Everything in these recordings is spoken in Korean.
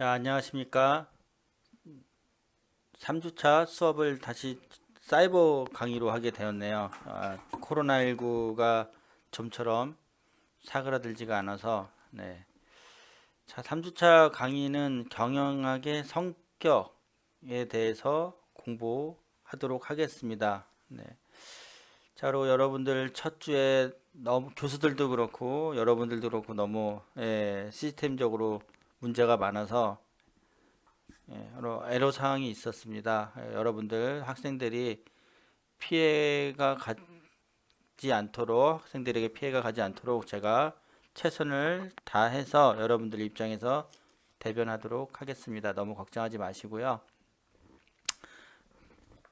안녕하십니까. 3주차 수업을 다시 사이버 강의로 하게 되었네요. 코로나19가 좀처럼 사그라들지가 않아서, 네. 자, 3주차 강의는 경영학의 성격에 대해서 공부하도록 하겠습니다. 네. 자, 그리고 여러분들 첫 주에 너무 교수들도 그렇고 여러분들도 그렇고 너무 시스템적으로 문제가 많아서 여러 애로 사항이 있었습니다. 여러분들 학생들이 피해가 가지 않도록 학생들에게 피해가 가지 않도록 제가 최선을 다해서 여러분들 입장에서 대변하도록 하겠습니다. 너무 걱정하지 마시고요.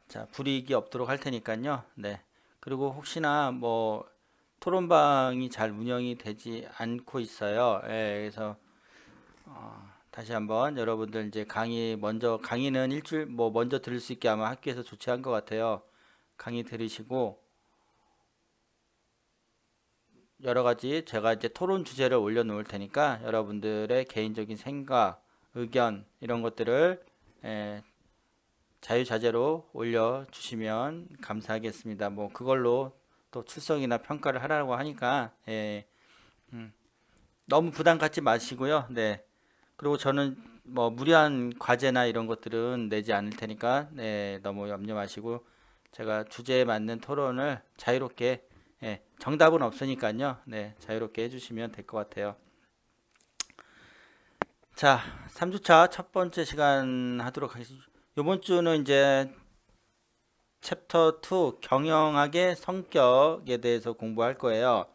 자, 불이익이 없도록 할 테니까요. 네. 그리고 혹시나 뭐 토론방이 잘 운영이 되지 않고 있어요. 그래서 다시 한번 여러분들 이제 강의는 일주일 뭐 먼저 들을 수 있게 아마 학교에서 조치한 것 같아요. 강의 들으시고 여러 가지 제가 이제 토론 주제를 올려놓을 테니까 여러분들의 개인적인 생각, 의견 이런 것들을 자유자재로 올려주시면 감사하겠습니다. 뭐 그걸로 또 출석이나 평가를 하라고 하니까 너무 부담 갖지 마시고요. 네. 그리고 저는 뭐 무리한 과제나 이런 것들은 내지 않을 테니까 너무 염려 마시고 제가 주제에 맞는 토론을 자유롭게 정답은 없으니까요. 네, 자유롭게 해주시면 될 것 같아요. 자, 3주차 첫 번째 시간 하도록 하겠습니다. 이번 주는 이제 챕터 2 경영학의 성격에 대해서 공부할 거예요.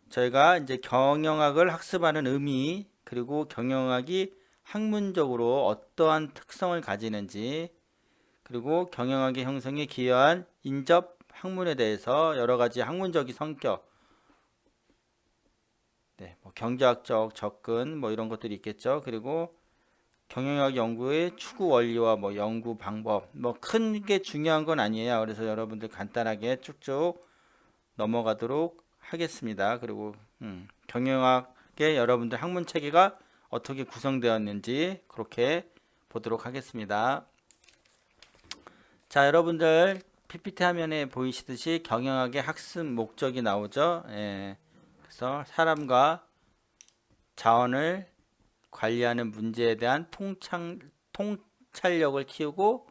저희가 이제 경영학을 학습하는 의미, 그리고 경영학이 학문적으로 어떠한 특성을 가지는지, 그리고 경영학의 형성에 기여한 인접 학문에 대해서 여러 가지 학문적인 성격, 뭐 경제학적 접근, 뭐 이런 것들이 있겠죠. 그리고 경영학 연구의 추구 원리와 뭐 연구 방법, 뭐 큰 게 중요한 건 아니에요. 그래서 여러분들 간단하게 쭉쭉 넘어가도록 하겠습니다. 그리고 경영학의 여러분들 학문 체계가 어떻게 구성되었는지 그렇게 보도록 하겠습니다. 자, 여러분들 PPT 화면에 보이시듯이 경영학의 학습 목적이 나오죠. 그래서 사람과 자원을 관리하는 문제에 대한 통찰력을 키우고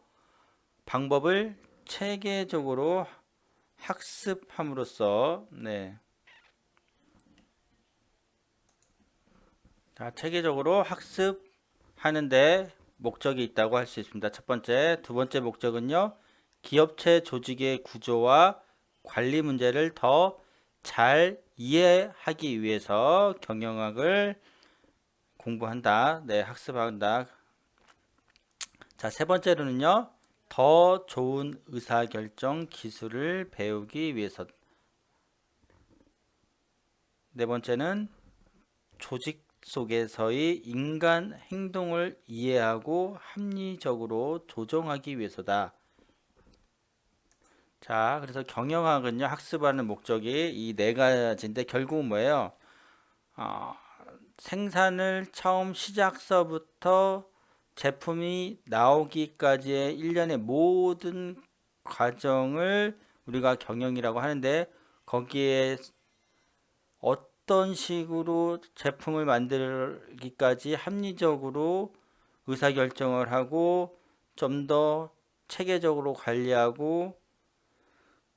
방법을 체계적으로 학습함으로써 체계적으로 학습하는데 목적이 있다고 할 수 있습니다. 첫 번째, 두 번째 목적은요. 기업체 조직의 구조와 관리 문제를 더 잘 이해하기 위해서 경영학을 공부한다. 학습한다. 자, 세 번째로는요. 더 좋은 의사결정 기술을 배우기 위해서. 네 번째는 조직 속에서의 인간 행동을 이해하고 합리적으로 조정하기 위해서다. 자, 그래서 경영학은요, 학습하는 목적이 이 네 가지인데 결국은 뭐예요? 생산을 처음 시작서부터 제품이 나오기까지의 일련의 모든 과정을 우리가 경영이라고 하는데 거기에 어떤 식으로 제품을 만들기까지 합리적으로 의사결정을 하고 좀 더 체계적으로 관리하고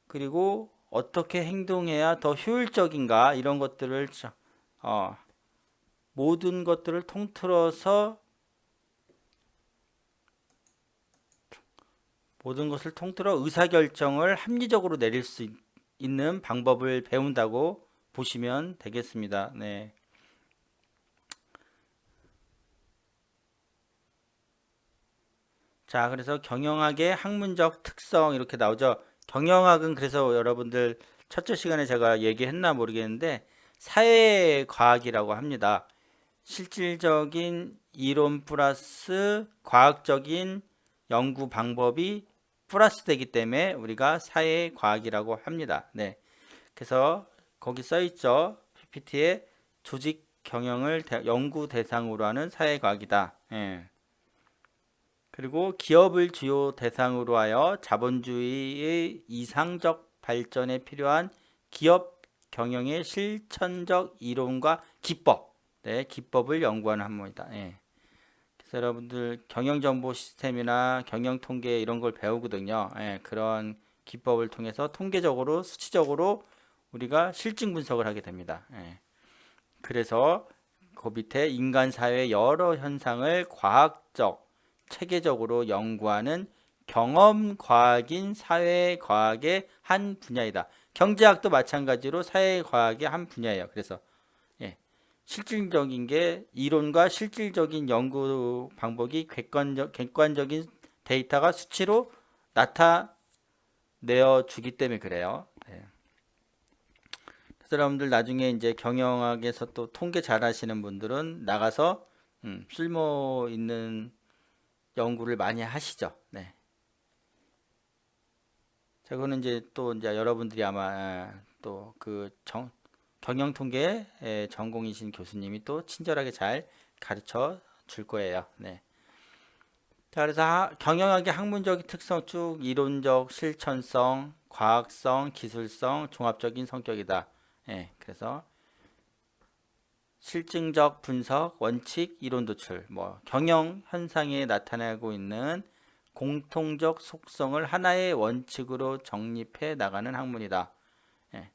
그리고 어떻게 행동해야 더 효율적인가 이런 것들을 모든 것들을 통틀어서 모든 것을 통틀어 의사결정을 합리적으로 내릴 수 있는 방법을 배운다고 보시면 되겠습니다. 네. 자, 그래서 경영학의 학문적 특성 이렇게 나오죠. 경영학은 그래서 여러분들 첫째 시간에 제가 얘기했나 모르겠는데 사회과학이라고 합니다. 실질적인 이론 플러스 과학적인 연구 방법이 플러스 되기 때문에 우리가 사회과학이라고 합니다. 네. 그래서 거기 써 있죠. PPT에 조직 경영을 연구 대상으로 하는 사회과학이다. 예. 그리고 기업을 주요 대상으로 하여 자본주의의 이상적 발전에 필요한 기업 경영의 실천적 이론과 기법, 네, 기법을 연구하는 학문이다. 예. 그래서 여러분들 경영정보 시스템이나 경영통계 이런 걸 배우거든요. 예, 그런 기법을 통해서 통계적으로 수치적으로 우리가 실증 분석을 하게 됩니다. 예. 그래서 그 밑에 인간 사회의 여러 현상을 과학적, 체계적으로 연구하는 경험 과학인 사회 과학의 한 분야이다. 경제학도 마찬가지로 사회 과학의 한 분야예요. 그래서 예, 실질적인 게 이론과 실질적인 연구 방법이 객관적인 데이터가 수치로 나타내어 주기 때문에 그래요. 예. 그래서 여러분들 나중에 이제 경영학에서 또 통계 잘 하시는 분들은 나가서 쓸모 있는 연구를 많이 하시죠. 네. 자, 그거는 이제 또 이제 여러분들이 아마 또 그 경영 통계 전공이신 교수님이 또 친절하게 잘 가르쳐 줄 거예요. 네. 자, 그래서 경영학의 학문적인 특성 쭉 이론적, 실천성, 과학성, 기술성, 종합적인 성격이다. 예, 그래서 실증적 분석, 원칙, 이론 도출, 뭐 경영 현상에 나타나고 있는 공통적 속성을 하나의 원칙으로 정립해 나가는 학문이다. 예.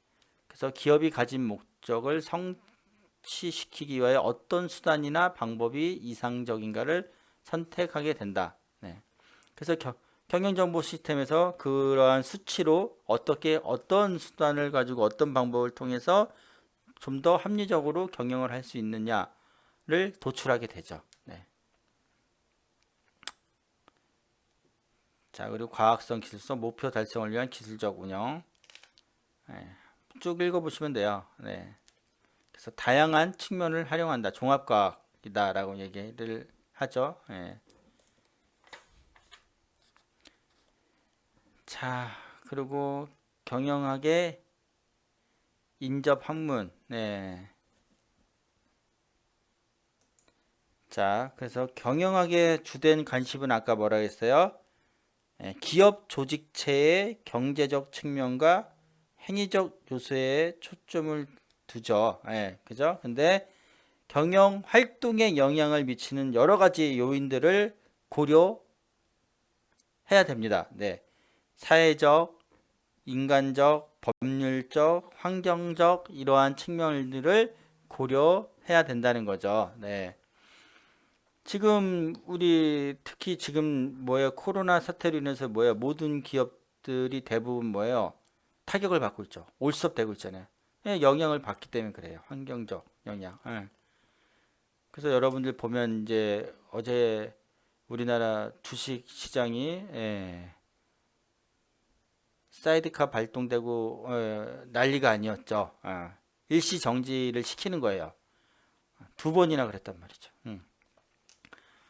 그래서 기업이 가진 목적을 성취시키기 위하여 어떤 수단이나 방법이 이상적인가를 선택하게 된다. 네. 그래서 경영정보 시스템에서 그러한 수치로 어떻게 어떤 수단을 가지고 어떤 방법을 통해서 좀 더 합리적으로 경영을 할 수 있느냐를 도출하게 되죠. 네. 자, 그리고 과학성, 기술성, 목표 달성을 위한 기술적 운영. 네. 쭉 읽어보시면 돼요. 네. 그래서 다양한 측면을 활용한다. 종합과학이다라고 얘기를 하죠. 네. 자, 그리고 경영학의 인접학문. 네. 자, 그래서 경영학의 주된 관심은 아까 뭐라 했어요? 기업 조직체의 경제적 측면과 행위적 요소에 초점을 두죠. 그죠? 근데 경영 활동에 영향을 미치는 여러 가지 요인들을 고려해야 됩니다. 네. 사회적, 인간적, 법률적, 환경적 이러한 측면들을 고려해야 된다는 거죠. 네. 지금 우리 특히 지금 뭐예요? 코로나 사태로 인해서 뭐예요? 모든 기업들이 대부분 뭐예요? 타격을 받고 있죠. 올스톱되고 있잖아요. 영향을 받기 때문에 그래요. 환경적 영향. 예. 그래서 여러분들 보면 이제 어제 우리나라 주식 시장이 사이드카 발동되고 난리가 아니었죠. 일시 정지를 시키는 거예요. 두 번이나 그랬단 말이죠.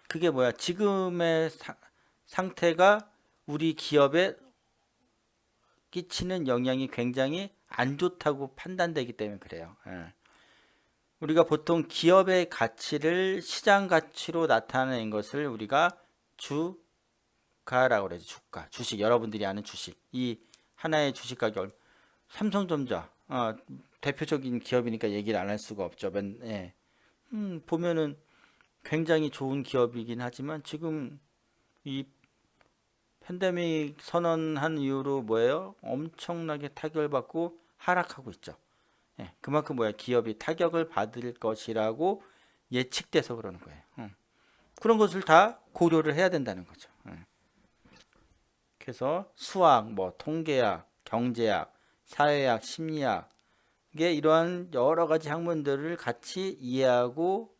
그게 뭐야? 지금의 상태가 우리 기업에 끼치는 영향이 굉장히 안 좋다고 판단되기 때문에 그래요. 우리가 보통 기업의 가치를 시장 가치로 나타낸 것을 우리가 주가라고 그러죠. 주가, 주식. 여러분들이 아는 주식. 이 하나의 주식 가격. 삼성전자. 대표적인 기업이니까 얘기를 안 할 수가 없죠. 보면은 굉장히 좋은 기업이긴 하지만 지금 이 팬데믹 선언한 이후로 뭐예요? 엄청나게 타격을 받고 하락하고 있죠. 그만큼 뭐야? 기업이 타격을 받을 것이라고 예측돼서 그러는 거예요. 그런 것을 다 고려를 해야 된다는 거죠. 그래서 수학, 뭐 통계학, 경제학, 사회학, 심리학 이게 이러한 여러 가지 학문들을 같이 이해하고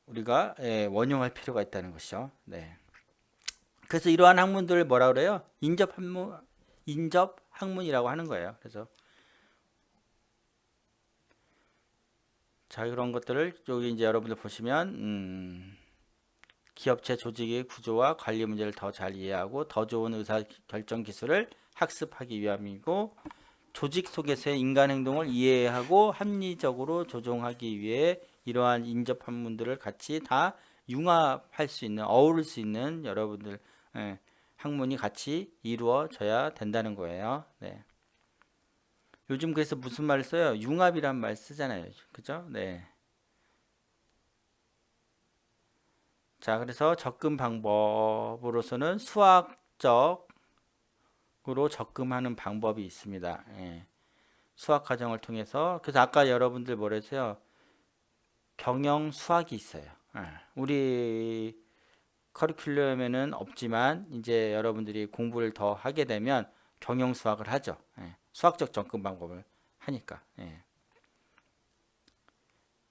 우리가 원용할 필요가 있다는 것이죠. 네. 그래서 이러한 학문들을 뭐라 그래요? 인접 학문이라고 하는 거예요. 그래서 자, 그런 것들을 여기 이제 여러분들 보시면 기업체 조직의 구조와 관리 문제를 더 잘 이해하고 더 좋은 의사 결정 기술을 학습하기 위함이고 조직 속에서의 인간 행동을 이해하고 합리적으로 조종하기 위해 이러한 인접 학문들을 같이 다 융합할 수 있는, 어우를 수 있는 여러분들 학문이 같이 이루어져야 된다는 거예요. 네. 요즘 그래서 무슨 말을 써요? 융합이란 말 쓰잖아요. 그죠? 네. 자, 그래서 접근 방법으로서는 수학적으로 접근하는 방법이 있습니다. 예. 수학 과정을 통해서. 그래서 아까 여러분들 뭐랬어요? 경영 수학이 있어요. 예. 우리 커리큘럼에는 없지만 이제 여러분들이 공부를 더 하게 되면 경영 수학을 하죠. 예. 수학적 접근 방법을 하니까. 예.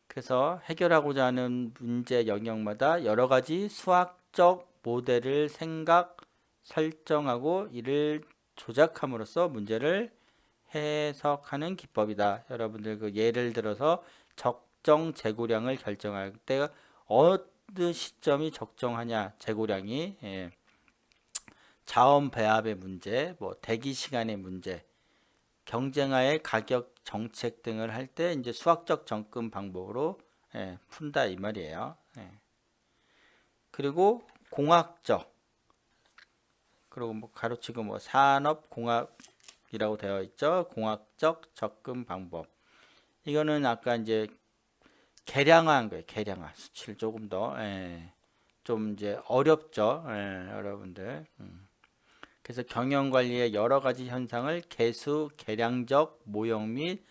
그래서 해결하고자 하는 문제 영역마다 여러 가지 수학적 모델을 생각, 설정하고 이를 조작함으로써 문제를 해석하는 기법이다. 여러분들 그 예를 들어서 적정 재고량을 결정할 때 어느 시점이 적정하냐 재고량이 자원 배합의 문제, 뭐 대기 시간의 문제, 경쟁하의 가격 정책 등을 할 때 이제 수학적 접근 방법으로 푼다 이 말이에요. 그리고 공학적, 그리고 뭐 가로치고 뭐 산업공학이라고 되어 있죠. 공학적 접근 방법. 이거는 아까 이제 계량화한 거예요. 계량화 수치를 조금 더 좀 이제 어렵죠. 여러분들. 그래서 경영관리의 여러 가지 현상을 계수, 계량적 모형 및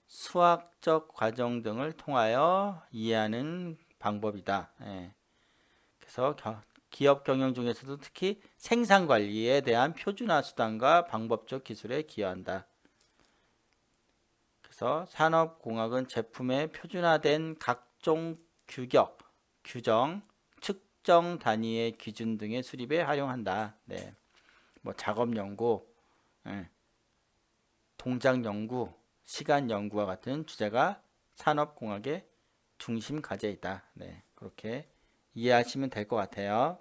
수학적 과정 등을 통하여 이해하는 방법이다. 그래서 기업 경영 중에서도 특히 생산 관리에 대한 표준화 수단과 방법적 기술에 기여한다. 그래서 산업공학은 제품의 표준화된 각종 규격, 규정, 측정 단위의 기준 등의 수립에 활용한다. 네. 뭐 작업 연구, 동작 연구, 시간 연구와 같은 주제가 산업공학의 중심 과제이다. 네. 그렇게 이해하시면 될 것 같아요.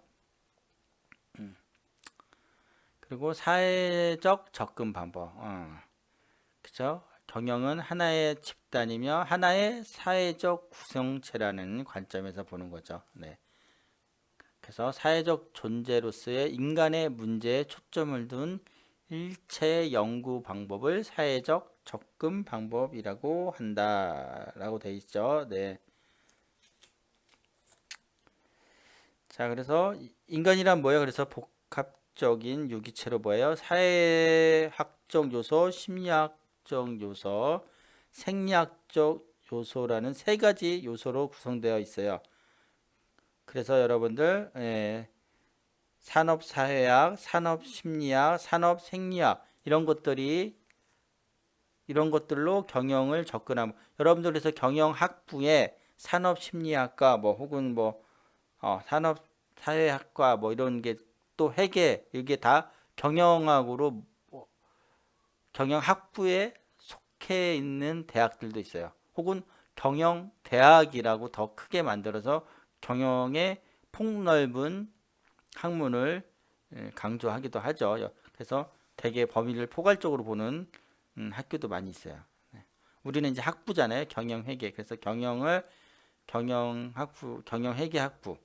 그리고 사회적 접근 방법. 그죠? 경영은 하나의 집단이며 하나의 사회적 구성체라는 관점에서 보는 거죠. 네. 그래서 사회적 존재로서의 인간의 문제에 초점을 둔 일체 연구 방법을 사회적 접근 방법이라고 한다라고 돼 있죠. 네. 자, 그래서 인간이란 뭐예요? 그래서 복합적인 유기체로 뭐예요? 사회학적 요소, 심리학적 요소, 생리학적 요소라는 세 가지 요소로 구성되어 있어요. 그래서 여러분들 산업사회학, 산업심리학, 산업생리학 이런 것들로 경영을 접근하면 여러분들 그래서 경영학부에 산업심리학과 뭐 혹은 뭐 산업사회학과 뭐 이런 게 또 회계 이게 다 경영학으로 경영학부에 속해 있는 대학들도 있어요. 혹은 경영대학이라고 더 크게 만들어서 경영의 폭넓은 학문을 강조하기도 하죠. 그래서 되게 범위를 포괄적으로 보는 학교도 많이 있어요. 우리는 이제 학부잖아요. 경영회계. 그래서 경영학부, 경영회계학부.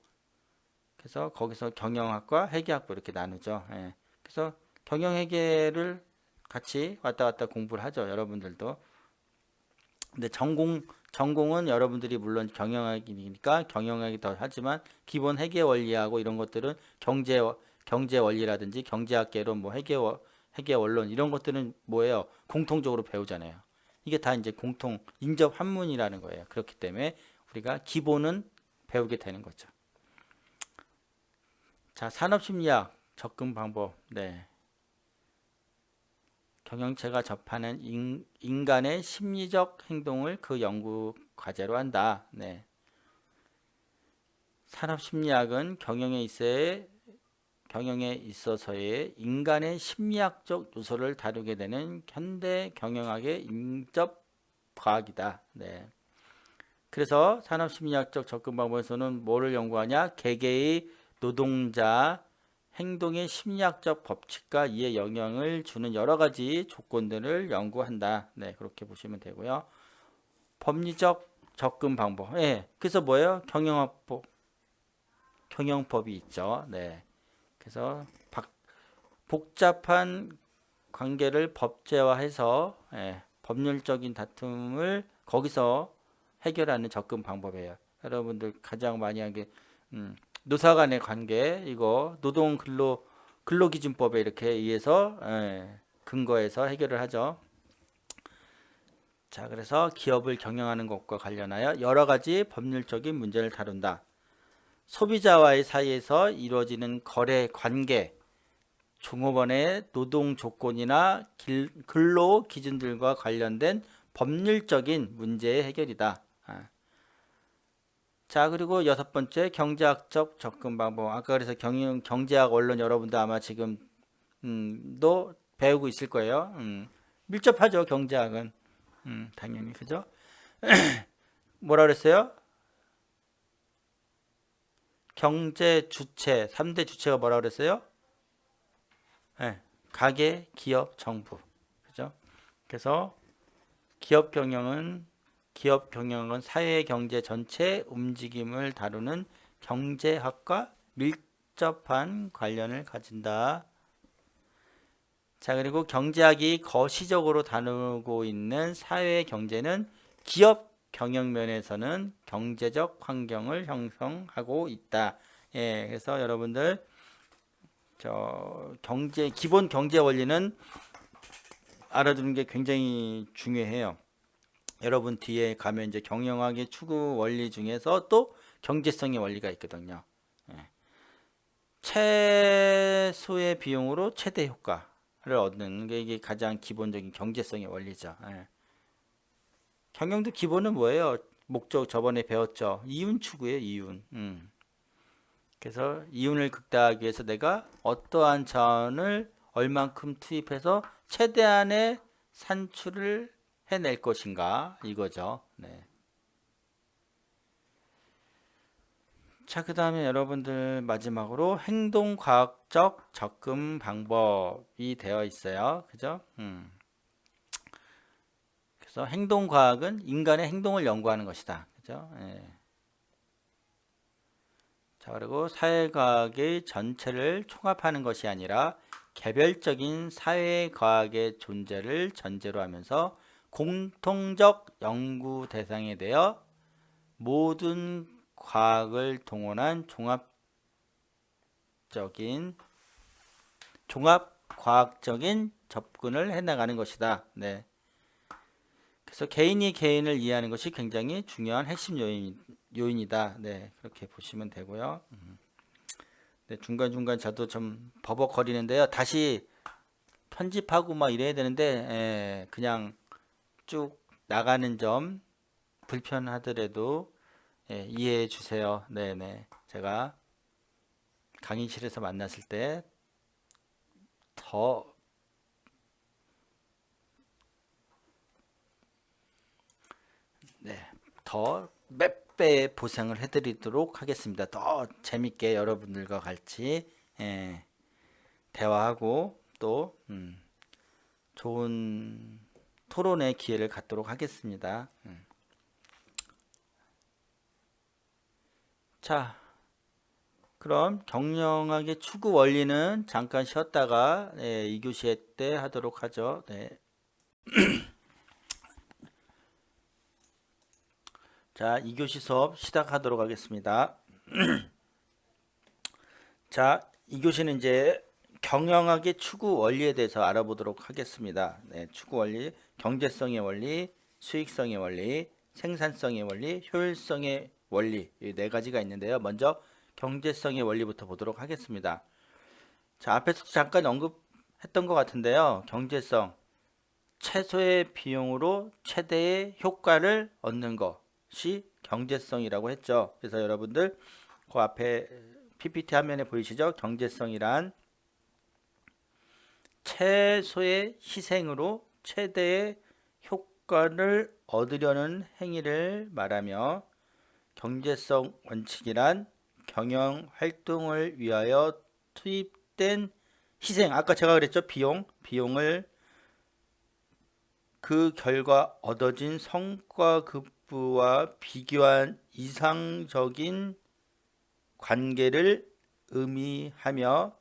그래서 거기서 경영학과 회계학부 이렇게 나누죠. 그래서 경영회계를 같이 왔다 갔다 공부를 하죠. 여러분들도. 근데 전공은 여러분들이 물론 경영학이니까 경영학이 더 하지만 기본 회계 원리하고 이런 것들은 경제 원리라든지 경제학개론 뭐 회계 원론 이런 것들은 뭐예요? 공통적으로 배우잖아요. 이게 다 이제 공통 인접 학문이라는 거예요. 그렇기 때문에 우리가 기본은 배우게 되는 거죠. 자, 산업심리학 접근 방법. 네. 경영체가 접하는 인간의 심리적 행동을 그 연구 과제로 한다. 네. 산업심리학은 경영에 있어서의 인간의 심리학적 요소를 다루게 되는 현대 경영학의 인접 과학이다. 네. 그래서 산업심리학적 접근 방법에서는 뭐를 연구하냐? 개개의 노동자 행동의 심리학적 법칙과 이에 영향을 주는 여러 가지 조건들을 연구한다. 네, 그렇게 보시면 되고요. 법리적 접근 방법. 예. 그래서 뭐예요? 경영법이 있죠. 네. 그래서 복잡한 관계를 법제화해서 법률적인 다툼을 거기서 해결하는 접근 방법이에요. 여러분들 가장 많이 하는 게 노사 간의 관계 이거 노동 근로기준법에 이렇게 의해서 근거해서 해결을 하죠. 자, 그래서 기업을 경영하는 것과 관련하여 여러 가지 법률적인 문제를 다룬다. 소비자와의 사이에서 이루어지는 거래 관계, 종업원의 노동 조건이나 근로 기준들과 관련된 법률적인 문제의 해결이다. 자, 그리고 여섯 번째 경제학적 접근 방법. 아까 그래서 경제학 원론 여러분도 아마 지금 도 배우고 있을 거예요. 밀접하죠, 경제학은. 당연히 그죠? 뭐라 그랬어요? 경제 주체, 3대 주체가 뭐라 그랬어요? 네, 가계, 기업, 정부. 그죠? 그래서 기업 경영은 사회 경제 전체 움직임을 다루는 경제학과 밀접한 관련을 가진다. 자, 그리고 경제학이 거시적으로 다루고 있는 사회 경제는 기업 경영 면에서는 경제적 환경을 형성하고 있다. 예, 그래서 여러분들 기본 경제 원리는 알아두는 게 굉장히 중요해요. 여러분 뒤에 가면 이제 경영학의 추구 원리 중에서 또 경제성의 원리가 있거든요. 예. 최소의 비용으로 최대 효과를 얻는 게 이게 가장 기본적인 경제성의 원리죠. 예. 경영도 기본은 뭐예요? 목적 저번에 배웠죠. 이윤 추구예요, 이윤. 그래서 이윤을 극대화하기 위해서 내가 어떠한 자원을 얼만큼 투입해서 최대한의 산출을 해낼 것인가 이거죠. 네. 자, 그 다음에 여러분들 마지막으로 행동과학적 접근 방법이 되어 있어요. 그죠? 그래서 행동과학은 인간의 행동을 연구하는 것이다. 그죠? 예. 자, 그리고 사회과학의 전체를 총합하는 것이 아니라 개별적인 사회과학의 존재를 전제로 하면서 공통적 연구 대상에 대해 모든 과학을 동원한 종합과학적인 접근을 해나가는 것이다. 네. 그래서 개인이 개인을 이해하는 것이 굉장히 중요한 핵심 요인이다. 네, 그렇게 보시면 되고요. 네, 중간중간 저도 좀 버벅거리는데요. 다시 편집하고 막 이래야 되는데 그냥 쭉 나가는 점 불편하더라도 이해해 주세요. 네네. 제가 강의실에서 만났을 때 더 몇 배의 보상을 해드리도록 하겠습니다. 더 재밌게 여러분들과 같이 대화하고 또 좋은 토론의 기회를 갖도록 하겠습니다. 자, 그럼 경영학의 추구 원리는 잠깐 쉬었다가 2교시 때 하도록 하죠. 네. 자, 2교시 수업 시작하도록 하겠습니다. 자, 2교시는 이제 경영학의 추구 원리에 대해서 알아보도록 하겠습니다. 네, 추구 원리, 경제성의 원리, 수익성의 원리, 생산성의 원리, 효율성의 원리 이 네 가지가 있는데요. 먼저 경제성의 원리부터 보도록 하겠습니다. 자, 앞에서 잠깐 언급했던 것 같은데요. 경제성, 최소의 비용으로 최대의 효과를 얻는 것이 경제성이라고 했죠. 그래서 여러분들 그 앞에 PPT 화면에 보이시죠? 경제성이란 최소의 희생으로 최대의 효과를 얻으려는 행위를 말하며 경제성 원칙이란 경영 활동을 위하여 투입되는 헛된 희생, 아까 제가 그랬죠. 비용을 그 결과 얻어진 성과 급부와 비교한 이상적인 관계를 의미하며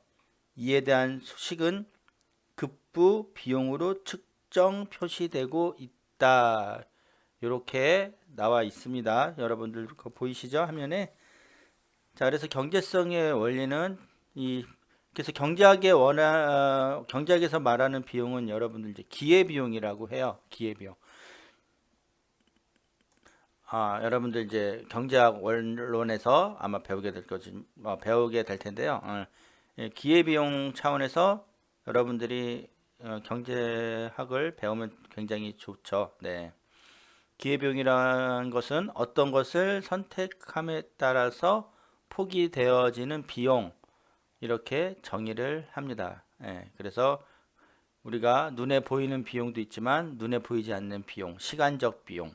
이에 대한 수식은 급부 비용으로 측정 표시되고 있다. 이렇게 나와 있습니다. 여러분들 그거 보이시죠? 화면에. 자, 그래서 경제성의 원리는 그래서 경제학에서 말하는 비용은 여러분들 이제 기회비용이라고 해요. 기회비용. 여러분들 이제 경제학 원론에서 아마 배우게 될 텐데요. 기회비용 차원에서 여러분들이 경제학을 배우면 굉장히 좋죠. 네. 기회비용이라는 것은 어떤 것을 선택함에 따라서 포기되어지는 비용, 이렇게 정의를 합니다. 그래서 우리가 눈에 보이는 비용도 있지만 눈에 보이지 않는 비용, 시간적 비용,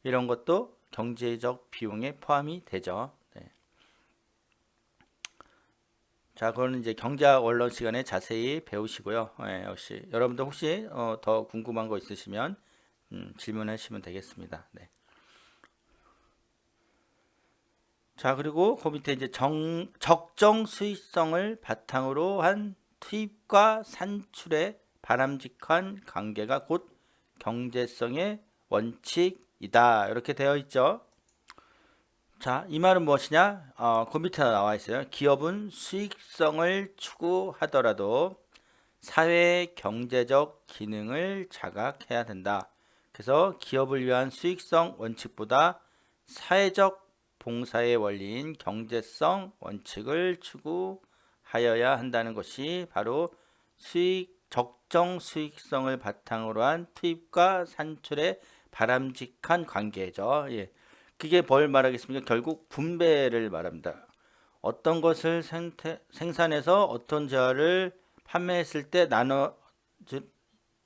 이런 것도 경제적 비용에 포함이 되죠. 네. 자, 그거는 이제 경제학 원론 시간에 자세히 배우시고요. 역시 여러분들 혹시 더 궁금한 거 있으시면 질문하시면 되겠습니다. 네. 자, 그리고 그 밑에 이제 적정 수익성을 바탕으로 한 투입과 산출의 바람직한 관계가 곧 경제성의 원칙이다. 이렇게 되어 있죠. 자, 이 말은 무엇이냐? 그 밑에 나와 있어요. 기업은 수익성을 추구하더라도 사회 경제적 기능을 자각해야 된다. 그래서 기업을 위한 수익성 원칙보다 사회적 봉사의 원리인 경제성 원칙을 추구하여야 한다는 것이 바로 적정 수익성을 바탕으로 한 투입과 산출의 바람직한 관계죠. 예. 그게 뭘 말하겠습니까? 결국 분배를 말합니다. 어떤 것을 생산해서 어떤 재화를 판매했을 때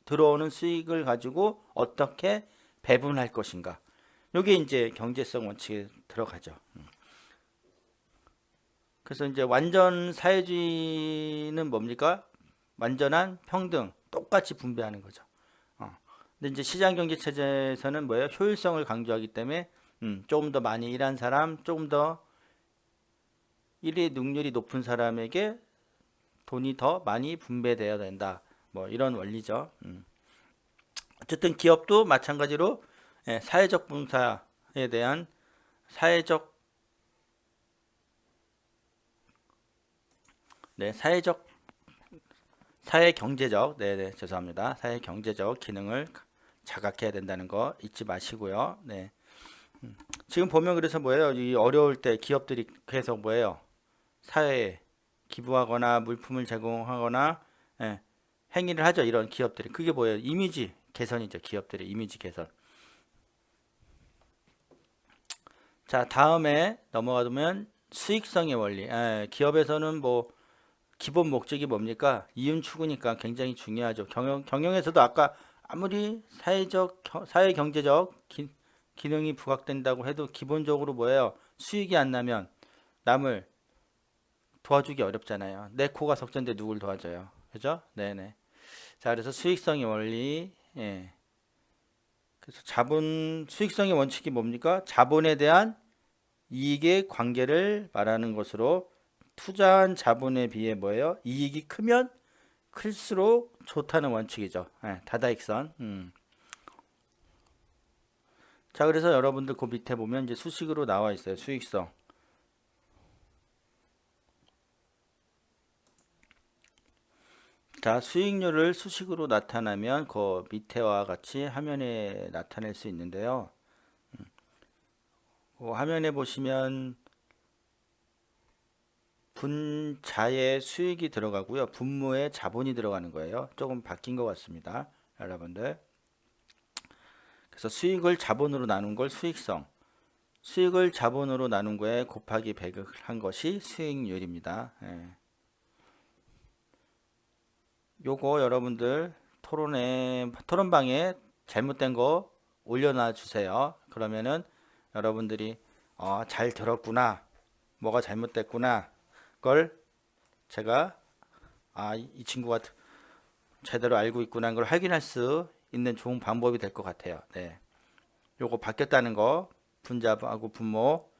들어오는 수익을 가지고 어떻게 배분할 것인가. 이게 이제 경제성 원칙에 들어가죠. 그래서 이제 완전 사회주의는 뭡니까? 완전한 평등, 똑같이 분배하는 거죠. 근데 이제 시장 경제 체제에서는 뭐예요? 효율성을 강조하기 때문에 조금 더 많이 일한 사람, 조금 더 일의 능률이 높은 사람에게 돈이 더 많이 분배되어야 된다. 뭐 이런 원리죠. 어쨌든 기업도 마찬가지로 사회적 봉사에 대한 사회적 사회 경제적 죄송합니다. 사회 경제적 기능을 자각해야 된다는 거 잊지 마시고요. 네. 지금 보면 그래서 뭐예요? 이 어려울 때 기업들이 계속 뭐예요? 사회에 기부하거나 물품을 제공하거나 행위를 하죠. 이런 기업들이. 그게 뭐예요? 이미지 개선이죠. 기업들의 이미지 개선. 자, 다음에 넘어가면 수익성의 원리. 기업에서는 뭐 기본 목적이 뭡니까? 이윤 추구니까 굉장히 중요하죠. 경영에서도 아까 아무리 사회 경제적 기능이 부각된다고 해도 기본적으로 뭐예요? 수익이 안 나면 남을 도와주기 어렵잖아요. 내 코가 석전데 누굴 도와줘요? 그죠? 네네. 자, 그래서 수익성의 원리. 그래서 수익성의 원칙이 뭡니까? 자본에 대한 이익의 관계를 말하는 것으로 투자한 자본에 비해 뭐예요? 이익이 크면 클수록 좋다는 원칙이죠. 다다익선. 자, 그래서 여러분들 그 밑에 보면 이제 수식으로 나와 있어요. 수익성. 자, 수익률을 수식으로 나타나면 그 밑에와 같이 화면에 나타낼 수 있는데요. 화면에 보시면 분자에 수익이 들어가고요. 분모에 자본이 들어가는 거예요. 조금 바뀐 것 같습니다. 여러분들. 그래서 수익을 자본으로 나눈 걸 수익성. 수익을 자본으로 나눈 거에 곱하기 100을 한 것이 수익률입니다. 요거 여러분들 토론방에 잘못된 거 올려놔 주세요. 그러면은 여러분들이 잘 들었구나, 뭐가 잘못됐구나, 그걸 제가 이 친구가 제대로 알고 있구나 하는 걸 확인할 수 있는 좋은 방법이 될 것 같아요. 네. 요거 바뀌었다는 거 분자하고 분모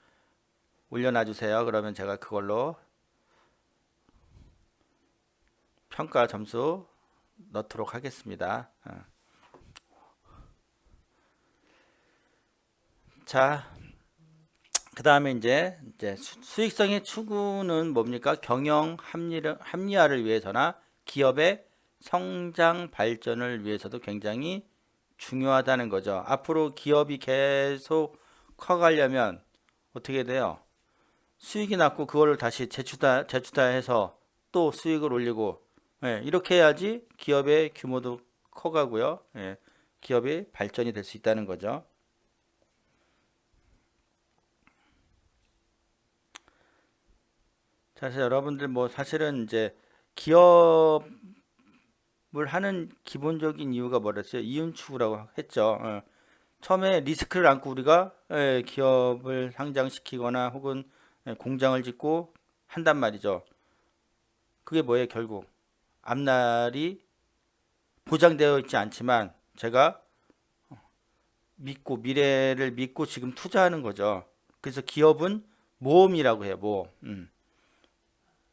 올려놔 주세요. 그러면 제가 그걸로 평가 점수 넣도록 하겠습니다. 자, 그 다음에 이제 수익성의 추구는 뭡니까? 경영 합리화를 위해서나 기업의 성장 발전을 위해서도 굉장히 중요하다는 거죠. 앞으로 기업이 계속 커가려면 어떻게 돼요? 수익이 났고 그거를 다시 재투자해서 또 수익을 올리고, 예, 이렇게 해야지 기업의 규모도 커가고요. 예, 기업이 발전이 될 수 있다는 거죠. 사실 여러분들 뭐 사실은 이제 기업을 하는 기본적인 이유가 뭐랬어요? 이윤 추구라고 했죠. 처음에 리스크를 안고 우리가 기업을 상장시키거나 혹은 공장을 짓고 한단 말이죠. 그게 뭐예요? 결국 앞날이 보장되어 있지 않지만 제가 믿고 미래를 믿고 지금 투자하는 거죠. 그래서 기업은 모험이라고 해요. 모험.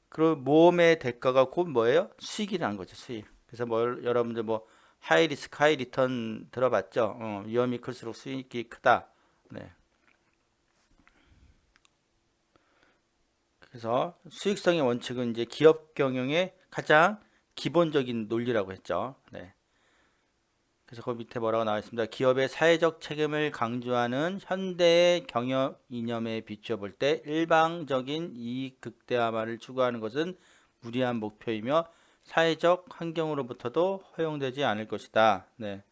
그 모험의 대가가 곧 뭐예요? 수익이라는 거죠. 수익. 그래서 여러분들 뭐 하이 리스크 하이 리턴 들어봤죠? 위험이 클수록 수익이 크다. 네. 그래서 수익성의 원칙은 이제 기업 경영의 가장 기본적인 논리라고 했죠. 네. 그래서 그 밑에 뭐라고 나와 있습니다. 기업의 사회적 책임을 강조하는 현대의 경영 이념에 비추어 볼 때 일방적인 이익 극대화만을 추구하는 것은 무리한 목표이며 사회적 환경으로부터도 허용되지 않을 것이다. 네.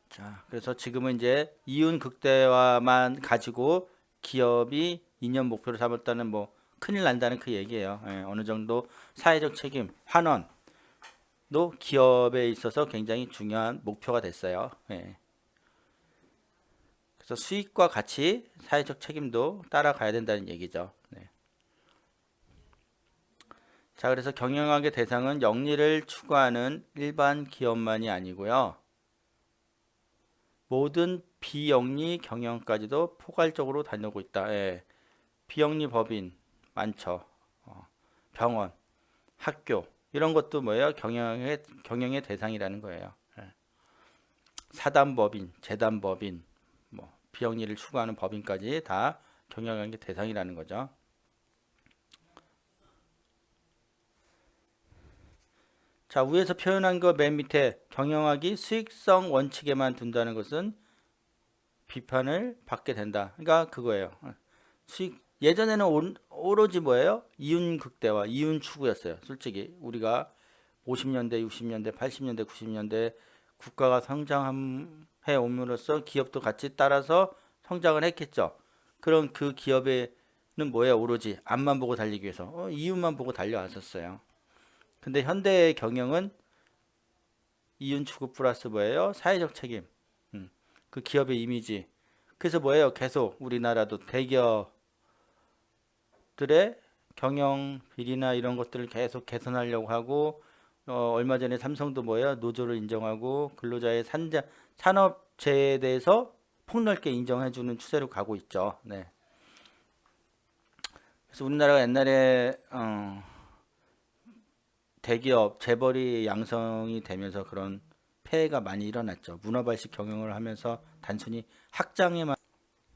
자, 그래서 지금은 이제 이윤 극대화만 가지고 기업이 이념 목표를 삼았다는 뭐 큰일 난다는 그 얘기예요. 예, 어느 정도 사회적 책임, 환원 도 기업에 있어서 굉장히 중요한 목표가 됐어요. 예. 그래서 수익과 같이 사회적 책임도 따라가야 된다는 얘기죠. 네. 자, 그래서 경영학의 대상은 영리를 추구하는 일반 기업만이 아니고요. 모든 비영리 경영까지도 포괄적으로 다녀오고 있다. 예. 비영리 법인 많죠. 병원, 학교 이런 것도 뭐예요? 경영의 대상이라는 거예요. 예. 사단법인, 재단법인, 뭐 비영리를 추구하는 법인까지 다 경영학의 대상이라는 거죠. 자, 위에서 표현한 거 맨 밑에 경영학이 수익성 원칙에만 둔다는 것은 비판을 받게 된다. 그러니까 그거예요. 예전에는 오로지 뭐예요? 이윤 극대화, 이윤 추구였어요. 솔직히 우리가 50년대, 60년대, 80년대, 90년대 국가가 성장해 옴으로써 기업도 같이 따라서 성장을 했겠죠. 그럼 그 기업에는 뭐예요? 오로지 앞만 보고 달리기 위해서 이윤만 보고 달려왔었어요. 근데 현대의 경영은 이윤 추구 플러스 뭐예요? 사회적 책임. 그 기업의 이미지. 그래서 뭐예요? 계속 우리나라도 대기업들의 경영 비리나 이런 것들을 계속 개선하려고 하고 얼마 전에 삼성도 뭐예요? 노조를 인정하고 근로자의 산업재해에 대해서 폭넓게 인정해주는 추세로 가고 있죠. 네. 그래서 우리나라가 옛날에 대기업 재벌이 양성이 되면서 그런 폐해가 많이 일어났죠. 문어발식 경영을 하면서 단순히 학장에만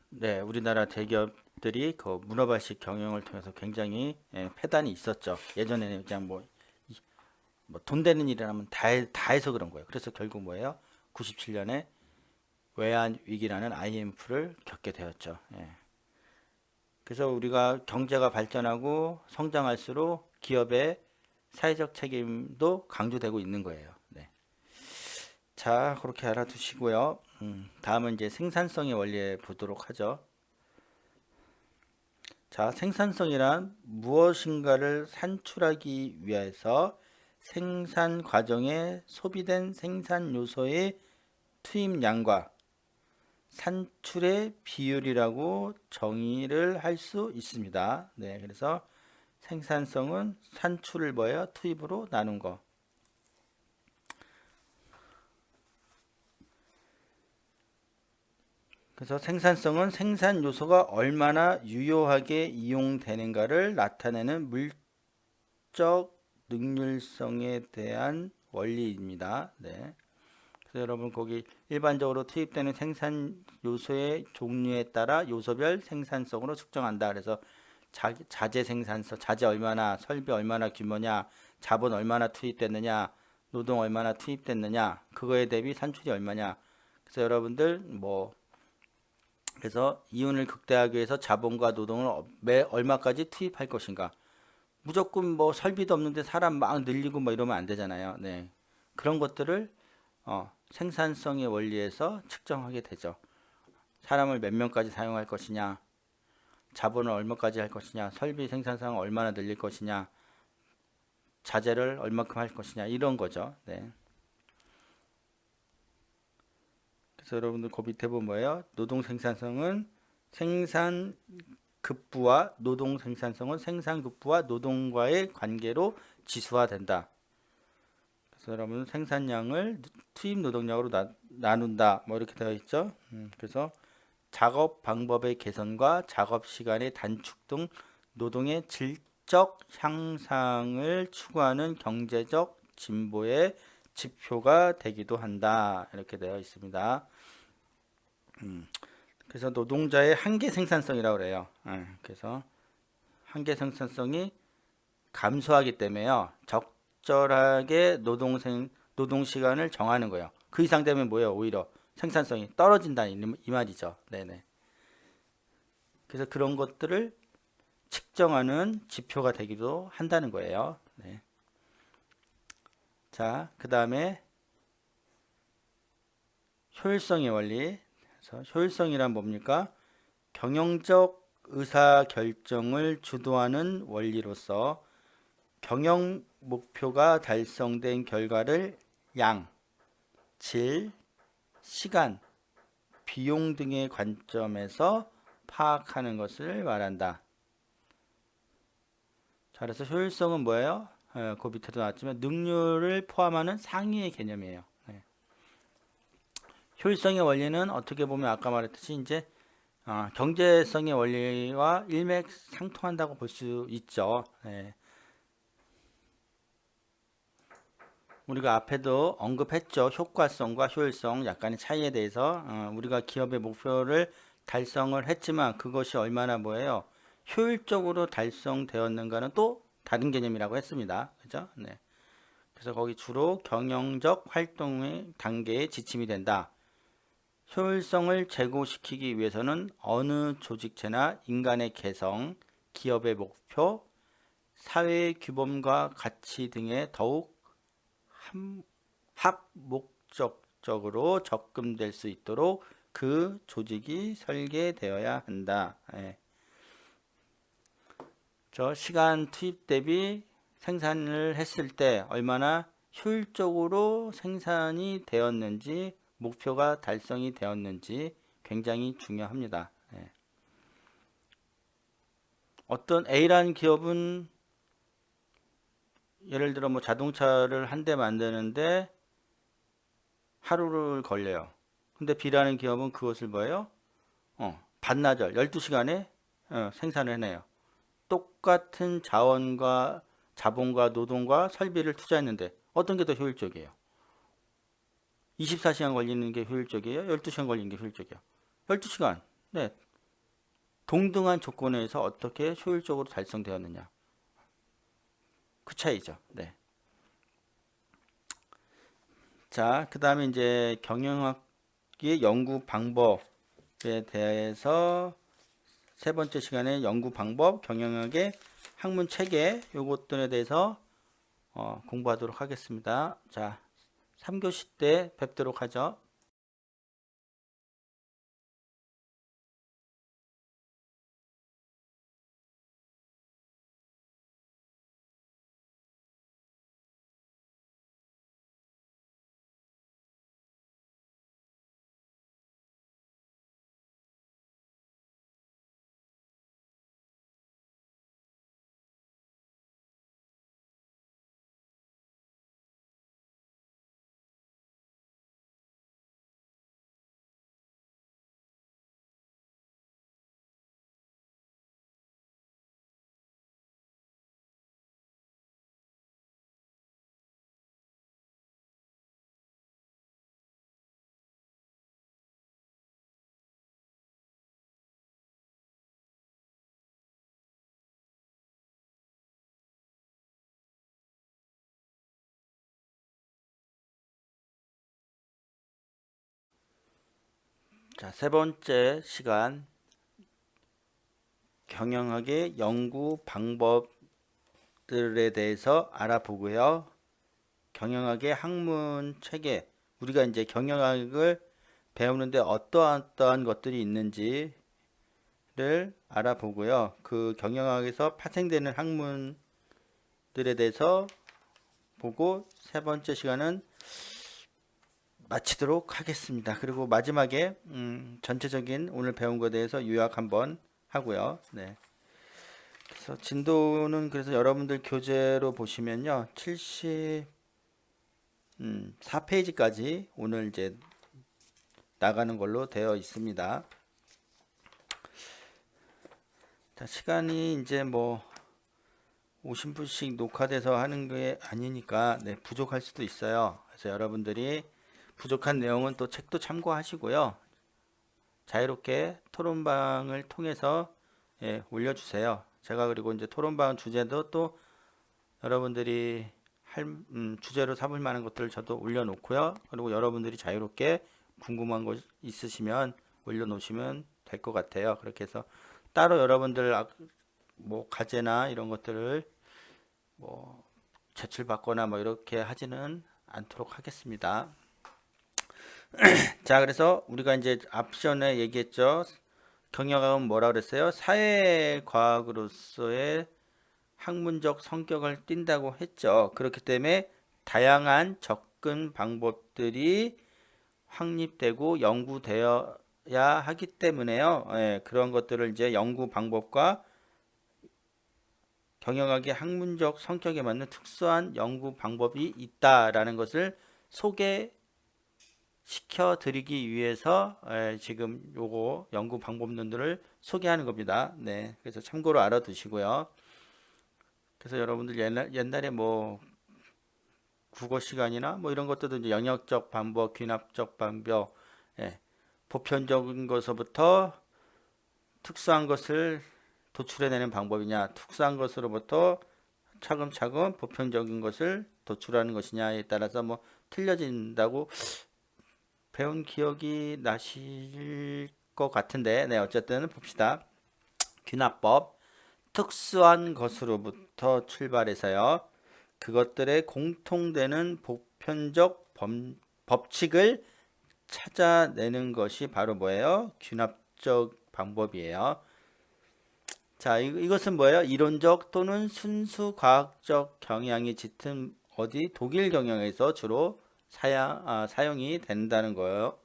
네, 우리나라 대기업들이 그 문어발식 경영을 통해서 굉장히 폐단이 있었죠. 예전에는 그냥 돈 되는 일을 하면 다 해서 그런 거예요. 그래서 결국 뭐예요? 97년에 외환 위기라는 IMF를 겪게 되었죠. 예. 그래서 우리가 경제가 발전하고 성장할수록 기업의 사회적 책임도 강조되고 있는 거예요. 네. 자, 그렇게 알아두시고요. 다음은 이제 생산성의 원리에 보도록 하죠. 자, 생산성이란 무엇인가를 산출하기 위해서 생산 과정에 소비된 생산 요소의 투입량과 산출의 비율이라고 정의를 할 수 있습니다. 네, 그래서 생산성은 산출을 뭐예요? 투입으로 나눈 거. 그래서 생산성은 생산 요소가 얼마나 유효하게 이용되는가를 나타내는 물적 능률성에 대한 원리입니다. 네. 그래서 여러분 거기 일반적으로 투입되는 생산 요소의 종류에 따라 요소별 생산성으로 측정한다. 그래서 자재 생산성, 자재 얼마나, 설비 얼마나 규모냐, 자본 얼마나 투입됐느냐, 노동 얼마나 투입됐느냐, 그거에 대비 산출이 얼마냐. 그래서 여러분들 그래서 이윤을 극대화하기 위해서 자본과 노동을 매 얼마까지 투입할 것인가. 무조건 설비도 없는데 사람 막 늘리고 이러면 안 되잖아요. 네. 그런 것들을 생산성의 원리에서 측정하게 되죠. 사람을 몇 명까지 사용할 것이냐, 자본을 얼마까지 할 것이냐, 설비 생산성을 얼마나 늘릴 것이냐, 자재를 얼마큼 할 것이냐, 이런 거죠. 네. 그래서 여러분들 그 밑에 보면 뭐예요? 노동 생산성은 생산급부와 노동 생산성은 생산급부와 노동과의 관계로 지수화된다. 그래서 여러분 생산량을 투입 노동량으로 나눈다. 이렇게 되어 있죠. 그래서 작업 방법의 개선과 작업 시간의 단축 등 노동의 질적 향상을 추구하는 경제적 진보의 지표가 되기도 한다. 이렇게 되어 있습니다. 그래서 노동자의 한계 생산성이라고 그래요. 그래서 한계 생산성이 감소하기 때문에요. 적절하게 노동 시간을 정하는 거예요. 그 이상 되면 뭐예요? 오히려 생산성이 떨어진다 이 말이죠. 네네. 그래서 그런 것들을 측정하는 지표가 되기도 한다는 거예요. 네. 자, 그 다음에 효율성의 원리. 그래서 효율성이란 뭡니까? 경영적 의사결정을 주도하는 원리로서 경영 목표가 달성된 결과를 양, 질, 시간, 비용 등의 관점에서 파악하는 것을 말한다. 자, 그래서 효율성은 뭐예요? 그 밑에도 나왔지만 능률을 포함하는 상위의 개념이에요. 네. 효율성의 원리는 어떻게 보면 아까 말했듯이 이제 경제성의 원리와 일맥상통한다고 볼 수 있죠. 네. 우리가 앞에도 언급했죠. 효과성과 효율성 약간의 차이에 대해서 우리가 기업의 목표를 달성을 했지만 그것이 얼마나 뭐예요? 효율적으로 달성되었는가는 또 다른 개념이라고 했습니다. 그죠? 네. 그래서 거기 주로 경영적 활동의 단계에 지침이 된다. 효율성을 제고시키기 위해서는 어느 조직체나 인간의 개성, 기업의 목표, 사회의 규범과 가치 등에 더욱 합목적적으로 접근될 수 있도록 그 조직이 설계되어야 한다. 예. 저 시간 투입 대비 생산을 했을 때 얼마나 효율적으로 생산이 되었는지 목표가 달성이 되었는지 굉장히 중요합니다. 예. 어떤 A라는 기업은 예를 들어 자동차를 한 대 만드는데 하루를 걸려요. 근데 B라는 기업은 그것을 뭐예요? 반나절 12시간에 생산을 해내요. 똑같은 자본과 노동과 설비를 투자했는데 어떤 게 더 효율적이에요? 24시간 걸리는 게 효율적이에요? 12시간 걸리는 게 효율적이에요? 12시간. 네. 동등한 조건에서 어떻게 효율적으로 달성되었느냐. 그 차이죠. 네. 자, 그 다음에 이제 경영학의 연구 방법에 대해서 세 번째 시간에 연구 방법, 경영학의 학문 체계 요것들에 대해서 공부하도록 하겠습니다. 자, 3교시 때 뵙도록 하죠. 자, 세 번째 시간 경영학의 연구 방법들에 대해서 알아보고요. 경영학의 학문 체계, 우리가 이제 경영학을 배우는데 어떠한 것들이 있는지를 알아보고요. 그 경영학에서 파생되는 학문들에 대해서 보고 세 번째 시간은 마치도록 하겠습니다. 그리고 마지막에 전체적인 오늘 배운 것에 대해서 요약 한번 하고요. 네. 그래서 진도는 그래서 여러분들 교재로 보시면요. 74페이지까지 오늘 이제 나가는 걸로 되어 있습니다. 자, 시간이 이제 뭐 50분씩 녹화돼서 하는 게 아니니까 네, 부족할 수도 있어요. 그래서 여러분들이 부족한 내용은 또 책도 참고하시고요. 자유롭게 토론방을 통해서 올려주세요. 제가 그리고 이제 토론방 주제도 또 여러분들이 주제로 삼을 만한 것들을 저도 올려놓고요. 그리고 여러분들이 자유롭게 궁금한 것 있으시면 올려놓으시면 될 것 같아요. 그렇게 해서 따로 여러분들 뭐 과제나 이런 것들을 뭐 제출받거나 뭐 이렇게 하지는 않도록 하겠습니다. 자, 그래서 우리가 이제 앞전에 얘기했죠. 경영학은 뭐라 그랬어요? 사회과학으로서의 학문적 성격을 띈다고 했죠. 그렇기 때문에 다양한 접근 방법들이 확립되고 연구되어야 하기 때문에요. 그런 것들을 이제 연구 방법과 경영학의 학문적 성격에 맞는 특수한 연구 방법이 있다라는 것을 소개시켜 드리기 위해서 지금 요거 연구 방법론들을 소개하는 겁니다. 네, 그래서 참고로 알아두시고요. 그래서 여러분들 옛날에 뭐 국어 시간이나 뭐 이런 것들도 이제 영역적 방법, 귀납적 방법, 보편적인 것서부터 특수한 것을 도출해내는 방법이냐, 특수한 것으로부터 차근차근 보편적인 것을 도출하는 것이냐에 따라서 뭐 틀려진다고 배운 기억이 나실 것 같은데, 네, 어쨌든 봅시다. 귀납법, 특수한 것으로부터 출발해서요. 그것들의 공통되는 보편적 법칙을 찾아내는 것이 바로 뭐예요? 귀납적 방법이에요. 자, 이것은 뭐예요? 이론적 또는 순수 과학적 경향이 짙은 어디 독일 경영에서 주로 사용이 된다는 거예요.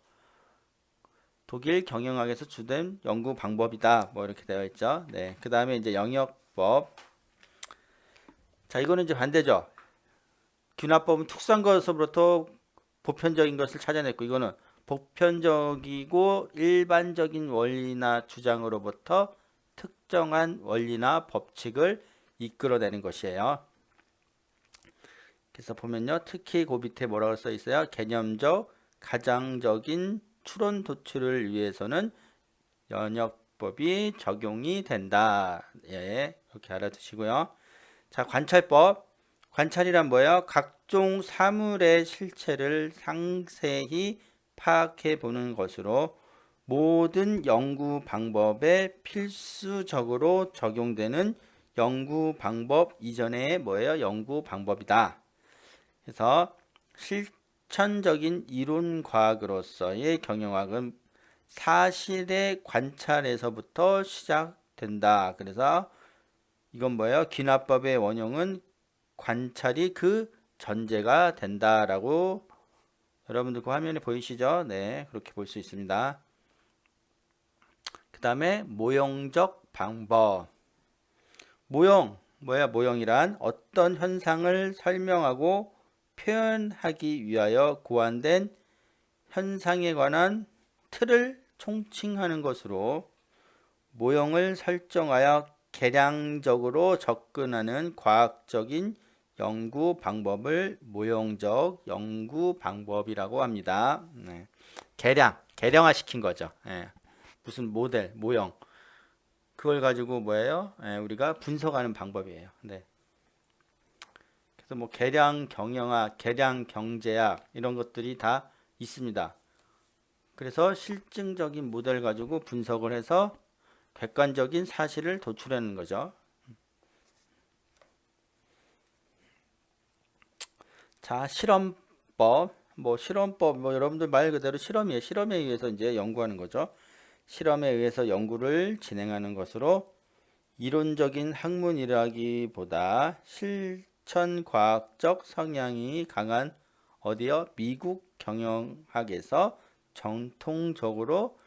독일 경영학에서 주된 연구 방법이다. 뭐 이렇게 되어 있죠. 네. 그 다음에 이제 영역법. 자, 이거는 이제 반대죠. 귀납법은 특수한 것으로부터 보편적인 것을 찾아냈고, 이거는 보편적이고 일반적인 원리나 주장으로부터 특정한 원리나 법칙을 이끌어내는 것이에요. 그래서 보면요, 특히 그 밑에 뭐라고 써 있어요? 개념적, 가장적인 추론 도출을 위해서는 연역법이 적용이 된다. 예, 이렇게 알아두시고요. 자, 관찰법. 관찰이란 뭐예요? 각종 사물의 실체를 상세히 파악해 보는 것으로 모든 연구 방법에 필수적으로 적용되는 연구 방법 이전의 뭐예요? 연구 방법이다. 그래서 실천적인 이론 과학으로서의 경영학은 사실의 관찰에서부터 시작된다. 그래서 이건 뭐예요? 귀납법의 원형은 관찰이 그 전제가 된다라고 여러분들 그 화면에 보이시죠? 네, 그렇게 볼 수 있습니다. 그 다음에 모형적 방법. 모형, 뭐야? 모형이란 어떤 현상을 설명하고 표현하기 위하여 고안된 현상에 관한 틀을 총칭하는 것으로 모형을 설정하여 계량적으로 접근하는 과학적인 연구 방법을 모형적 연구 방법이라고 합니다. 네. 계량화 시킨 거죠. 무슨 모델, 모형. 그걸 가지고 뭐예요? 우리가 분석하는 방법이에요. 네. 그래서 뭐 계량 경영학, 계량 경제학 이런 것들이 다 있습니다. 그래서 실증적인 모델 가지고 분석을 해서 객관적인 사실을 도출하는 거죠. 자, 실험법. 실험법, 여러분들 말 그대로 실험이에요. 실험에 의해서 이제 연구하는 거죠. 실험에 의해서 연구를 진행하는 것으로 이론적인 학문이라기보다 실천 과학적 성향이 강한 어디요? 미국 경영학에서 정통적으로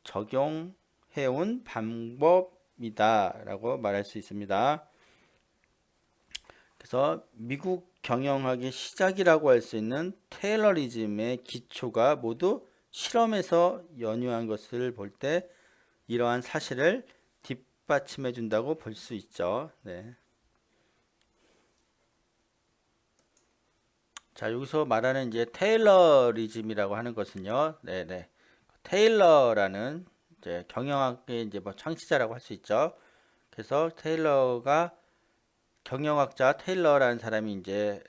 적용해온 방법이다라고 말할 수 있습니다. 그래서 미국 경영학의 시작이라고 할 수 있는 테일러리즘의 기초가 모두 실험에서 연유한 것을 볼 때 이러한 사실을 뒷받침해 준다고 볼 수 있죠. 네. 자, 여기서 말하는 이제 테일러리즘이라고 하는 것은요. 네네. 테일러라는 이제 경영학의 이제 창시자라고 할 수 있죠. 그래서 테일러가 경영학자 테일러라는 사람이 이제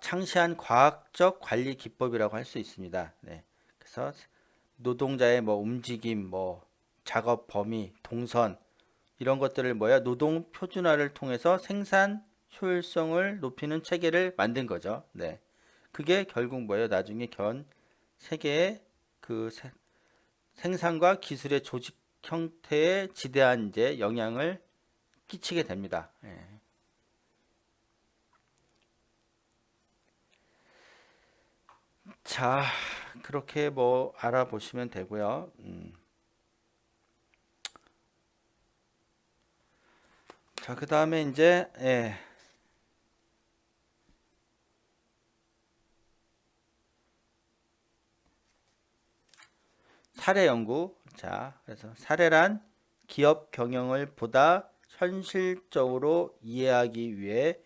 창시한 과학적 관리 기법이라고 할 수 있습니다. 네. 그래서 노동자의 움직임, 작업 범위, 동선 이런 것들을 노동 표준화를 통해서 생산 효율성을 높이는 체계를 만든 거죠. 네. 그게 결국 나중에 세계의 그 생산과 기술의 조직 형태에 지대한 이제 영향을 끼치게 됩니다. 예. 자, 그렇게 알아보시면 되고요. 자, 그 다음에 이제 사례 연구. 자, 그래서 사례란 기업 경영을 보다 현실적으로 이해하기 위해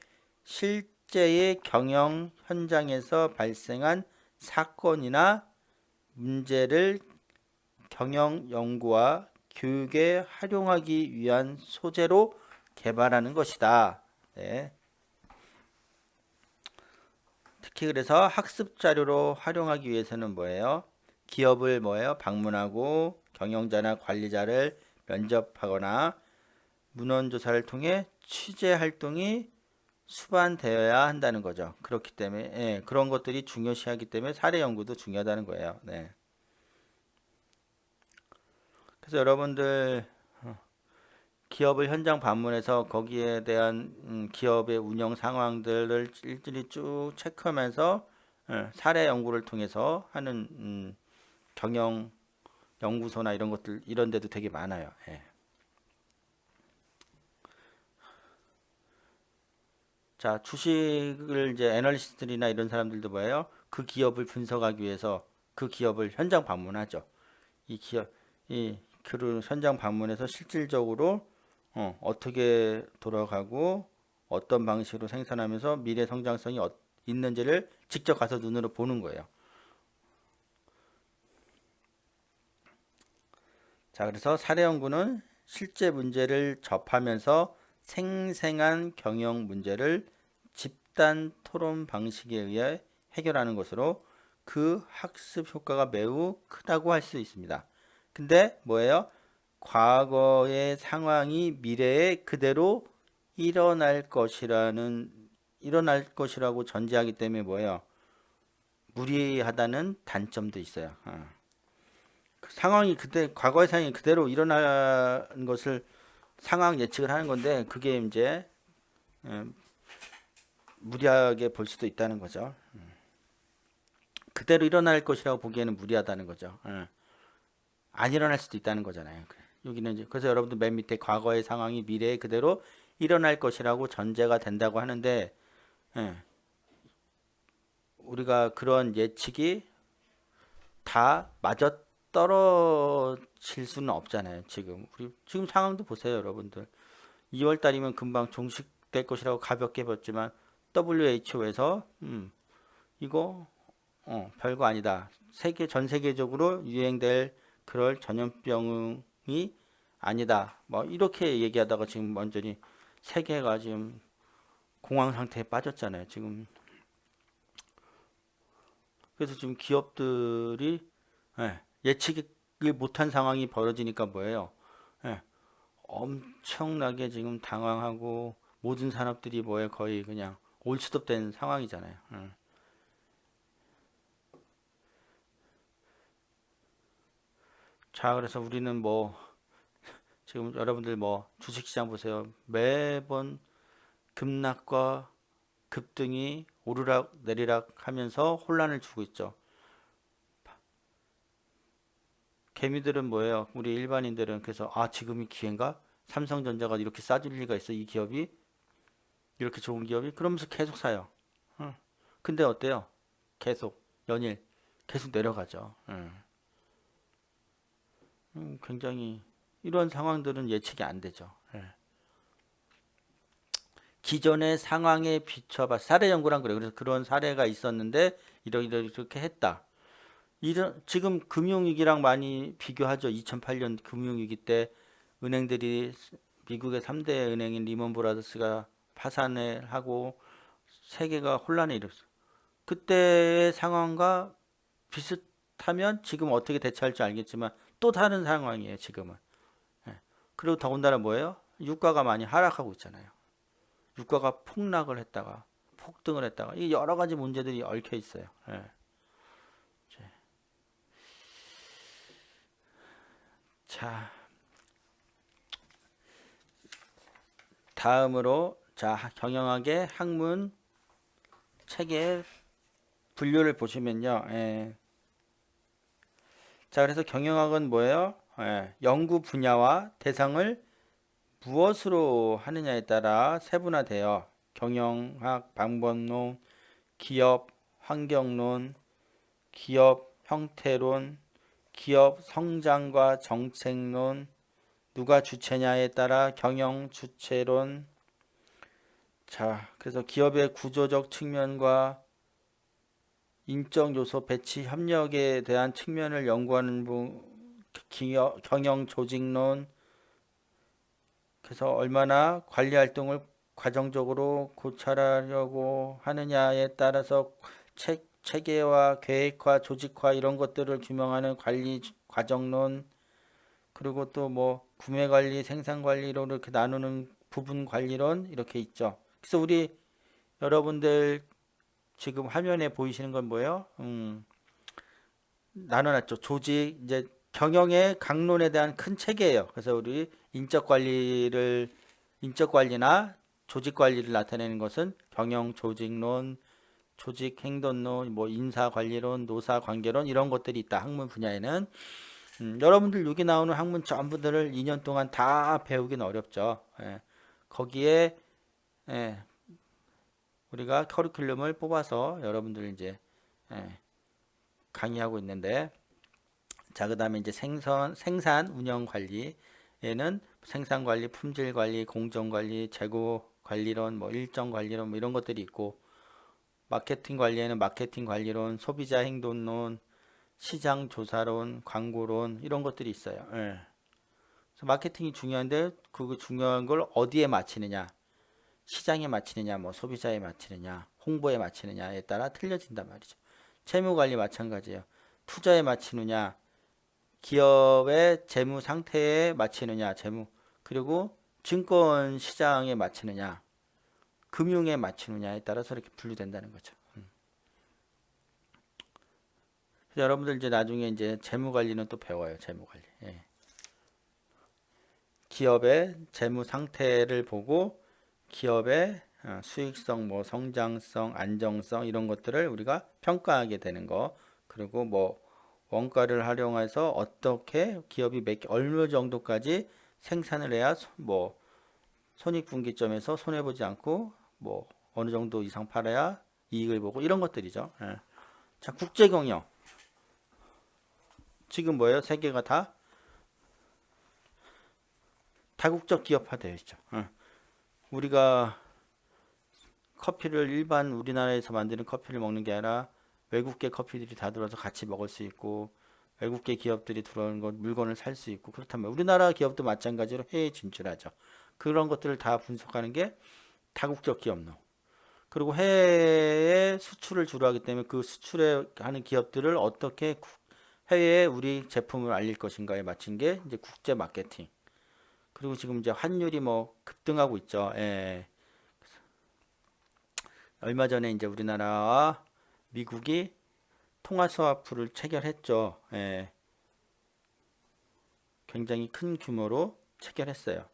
실제의 경영 현장에서 발생한 사건이나 문제를 경영 연구와 교육에 활용하기 위한 소재로 개발하는 것이다. 네. 특히 그래서 학습 자료로 활용하기 위해서는 뭐예요? 기업을 방문하고 경영자나 관리자를 면접하거나 문헌 조사를 통해 취재 활동이 수반되어야 한다는 거죠. 그렇기 때문에 그런 것들이 중요시하기 때문에 사례 연구도 중요하다는 거예요. 네. 그래서 여러분들 기업을 현장 방문해서 거기에 대한 기업의 운영 상황들을 일일이 쭉 체크하면서 사례 연구를 통해서 하는 경영 연구소나 이런 것들 이런 데도 되게 많아요. 예. 자, 주식을 이제 애널리스트들이나 이런 사람들도 그 기업을 분석하기 위해서 그 기업을 현장 방문하죠. 이 기업 그 현장 방문해서 실질적으로 어떻게 돌아가고 어떤 방식으로 생산하면서 미래 성장성이 있는지를 직접 가서 눈으로 보는 거예요. 자, 그래서 사례 연구는 실제 문제를 접하면서 생생한 경영 문제를 집단 토론 방식에 의해 해결하는 것으로 그 학습 효과가 매우 크다고 할 수 있습니다. 근데 과거의 상황이 미래에 그대로 일어날 것이라고 전제하기 때문에 무리하다는 단점도 있어요. 그 상황이 과거의 상황이 그대로 일어나는 것을 상황 예측을 하는 건데 그게 이제 무리하게 볼 수도 있다는 거죠. 그대로 일어날 것이라고 보기에는 무리하다는 거죠. 안 일어날 수도 있다는 거잖아요. 여기는 이제 그래서 여러분들 맨 밑에 과거의 상황이 미래에 그대로 일어날 것이라고 전제가 된다고 하는데 우리가 그런 예측이 다 맞아 떨어질 수는 없잖아요. 지금 상황도 보세요, 여러분들. 2월 달이면 금방 종식될 것이라고 가볍게 봤지만 WHO에서 이거 별거 아니다. 전 세계적으로 유행될 그럴 전염병이 아니다. 이렇게 얘기하다가 지금 완전히 세계가 지금 공황 상태에 빠졌잖아요. 지금 그래서 지금 기업들이 예측을 못한 상황이 벌어지니까 뭐예요? 예, 엄청나게 지금 당황하고 모든 산업들이 뭐에 거의 그냥 올스톱된 상황이잖아요. 자, 그래서 우리는 뭐 지금 여러분들 뭐 주식시장 보세요. 매번 급락과 급등이 오르락 내리락 하면서 혼란을 주고 있죠. 개미들은 뭐예요? 우리 일반인들은 그래서 아 지금이 기회인가? 삼성전자가 이렇게 싸질 리가 있어 이 기업이 이렇게 좋은 기업이 그러면서 계속 사요. 응. 근데 어때요? 계속 연일 계속 내려가죠. 굉장히 이런 상황들은 예측이 안 되죠. 기존의 상황에 비춰봐 사례 연구란 그래요. 그래서 그런 사례가 있었는데 이렇게 했다. 이런 지금 금융위기랑 많이 비교하죠. 2008년 금융위기 때 은행들이 미국의 3대 은행인 리먼 브라더스가 파산을 하고 세계가 혼란에 이르렀어. 그때의 상황과 비슷하면 지금 어떻게 대처할지 알겠지만 또 다른 상황이에요, 지금은. 예. 그리고 더군다나 뭐예요? 유가가 많이 하락하고 있잖아요. 유가가 폭락을 했다가 폭등을 했다가 이 여러 가지 문제들이 얽혀 있어요. 예. 자, 다음으로 자, 경영학의 학문 책의 분류를 보시면요. 자, 그래서 경영학은 뭐예요? 연구 분야와 대상을 무엇으로 하느냐에 따라 세분화되어 경영학 방법론, 기업 환경론, 기업 형태론, 기업 성장과 정책론, 누가 주체냐에 따라 경영 주체론. 자, 그래서 기업의 구조적 측면과 인적 요소 배치 협력에 대한 측면을 연구하는 경영 조직론. 그래서 얼마나 관리 활동을 과정적으로 고찰하려고 하느냐에 따라서 체계화, 계획화, 조직화 이런 것들을 규명하는 관리 과정론. 그리고 또 뭐 구매 관리, 생산 관리로 이렇게 나누는 부분 관리론 이렇게 있죠. 그래서 우리 여러분들 지금 화면에 보이시는 건 뭐예요? 나눠놨죠. 조직 이제 경영의 강론에 대한 큰 체계예요. 그래서 우리 인적 관리나 조직 관리를 나타내는 것은 경영 조직론, 조직 행동론, 뭐 인사 관리론, 노사 관계론 이런 것들이 있다. 학문 분야에는 여러분들 여기 나오는 학문 전부들을 2년 동안 다 배우긴 어렵죠. 거기에 예, 우리가 커리큘럼을 뽑아서 여러분들 이제 예, 강의하고 있는데 자, 그다음에 이제 생산 운영 관리에는 생산 관리, 품질 관리, 공정 관리, 재고 관리론, 뭐 일정 관리론 뭐 이런 것들이 있고 마케팅 관리에는 마케팅 관리론, 소비자 행동론, 시장 조사론, 광고론 이런 것들이 있어요. 예. 그래서 마케팅이 중요한데 그 중요한 걸 어디에 맞추느냐, 시장에 맞추느냐, 뭐 소비자에 맞추느냐, 홍보에 맞추느냐에 따라 틀려진단 말이죠. 채무 관리 마찬가지예요. 투자에 맞추느냐, 기업의 재무 상태에 맞추느냐, 재무 그리고 증권 시장에 맞추느냐, 금융에 맞추느냐에 따라서 이렇게 분류된다는 거죠. 그래서 여러분들 이제 나중에 이제 재무 관리는 또 배워요. 재무 관리. 예. 기업의 재무 상태를 보고 기업의 수익성, 뭐 성장성, 안정성 이런 것들을 우리가 평가하게 되는 거. 그리고 뭐 원가를 활용해서 어떻게 기업이 어느 정도까지 생산을 해야 뭐 손익분기점에서 손해 보지 않고 뭐 어느 정도 이상 팔아야 이익을 보고 이런 것들이죠. 예. 자, 국제 경영. 지금 뭐예요? 세계가 다 다국적 기업화되어 있죠. 우리가 커피를 일반 우리나라에서 만드는 커피를 먹는 게 아니라 외국계 커피들이 다 들어와서 같이 먹을 수 있고 외국계 기업들이 들어오는 것 물건을 살 수 있고 그렇다면 우리나라 기업도 마찬가지로 해외 진출하죠. 그런 것들을 다 분석하는 게 다국적 기업론. 그리고 해외에 수출을 주로 하기 때문에 그 수출에 하는 기업들을 어떻게 해외에 우리 제품을 알릴 것인가에 맞춘 게 이제 국제 마케팅. 그리고 지금 이제 환율이 뭐 급등하고 있죠. 예. 얼마 전에 이제 우리나라와 미국이 통화 스와프를 체결했죠. 예. 굉장히 큰 규모로 체결했어요.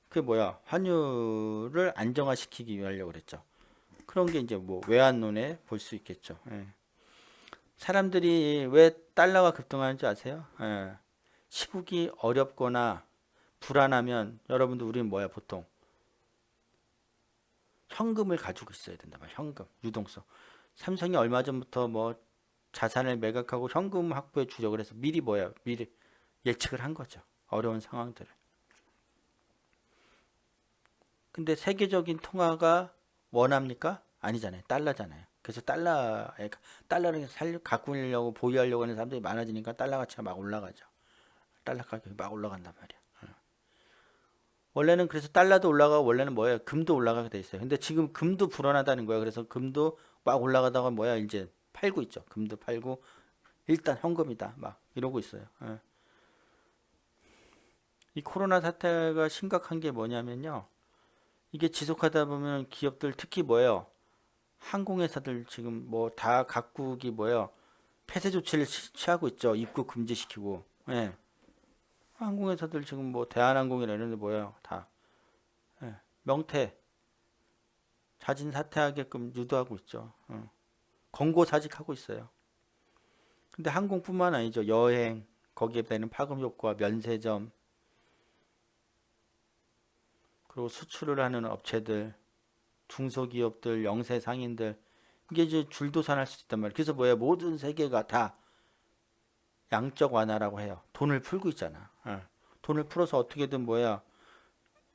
그게 뭐야? 환율을 안정화시키기 위하려고 그랬죠. 그런 게 이제 뭐 외환론에 볼 수 있겠죠. 예. 사람들이 왜 달러가 급등하는지 아세요? 예. 시국이 어렵거나 불안하면 여러분들 우리는 뭐야 보통 현금을 가지고 있어야 된다 말 현금 유동성. 삼성이 얼마 전부터 뭐 자산을 매각하고 현금 확보에 주력을 해서 미리 뭐야 미리 예측을 한 거죠. 어려운 상황들을. 근데 세계적인 통화가 원합니까? 아니잖아요. 달러잖아요. 그래서 달러를 갖고 있려고 보유하려고 하는 사람들이 많아지니까 달러 가치가 막 올라가죠. 달러 가격이 막 올라간단 말이야. 원래는 그래서 달러도 올라가고 원래는 뭐예요? 금도 올라가게 돼 있어요. 근데 지금 금도 불어나다는 거예요. 그래서 금도 막 올라가다가 뭐야 이제 팔고 있죠. 금도 팔고 일단 현금이다 막 이러고 있어요. 예. 이 코로나 사태가 심각한 게 뭐냐면요. 이게 지속하다 보면 기업들 특히 뭐예요? 항공회사들 지금 뭐 다 각국이 뭐예요? 폐쇄 조치를 취하고 있죠. 입국 금지시키고. 예. 항공회사들 지금 뭐 대한항공이나 이런 데 뭐예요? 다 예. 명퇴, 자진 사퇴하게끔 유도하고 있죠. 권고사직하고 있어요. 근데 항공뿐만 아니죠. 여행, 거기에 되는 파급 효과, 면세점, 그리고 수출을 하는 업체들, 중소기업들, 영세 상인들 이게 이제 줄도산할 수 있단 말이에요. 그래서 뭐예요? 모든 세계가 다 양적 완화라고 해요. 돈을 풀고 있잖아. 돈을 풀어서 어떻게든 뭐야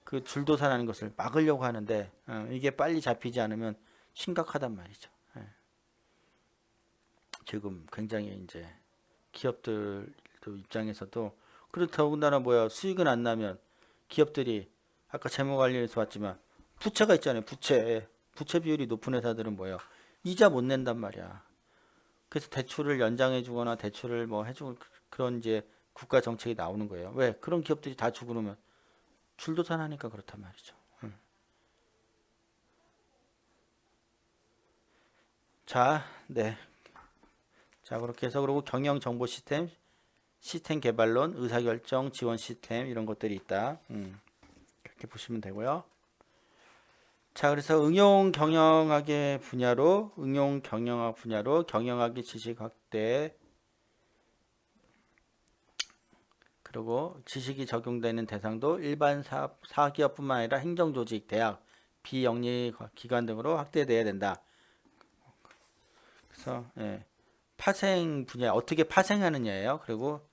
그 줄도산하는 것을 막으려고 하는데 이게 빨리 잡히지 않으면 심각하단 말이죠. 지금 굉장히 이제 기업들 입장에서도 그리고 더군다나 뭐야 수익은 안 나면 기업들이 아까 재무 관리에서 봤지만 부채가 있잖아요. 부채 비율이 높은 회사들은 뭐예요? 이자 못 낸단 말이야. 그래서 대출을 연장해 주거나 대출을 뭐 해주고 그런 이제 국가 정책이 나오는 거예요. 왜? 그런 기업들이 다 죽으면 줄도산하니까 그렇단 말이죠. 자, 네. 자, 그렇게 해서 그리고 경영 정보 시스템, 시스템 개발론, 의사결정 지원 시스템 이런 것들이 있다. 그렇게 보시면 되고요. 자, 그래서 응용 경영학 분야로 경영학의 지식 확대, 그리고 지식이 적용되는 대상도 일반 사기업뿐만 아니라 행정조직, 대학, 비영리 기관 등으로 확대돼야 된다. 그래서 예, 파생 분야 어떻게 파생하느냐예요. 그리고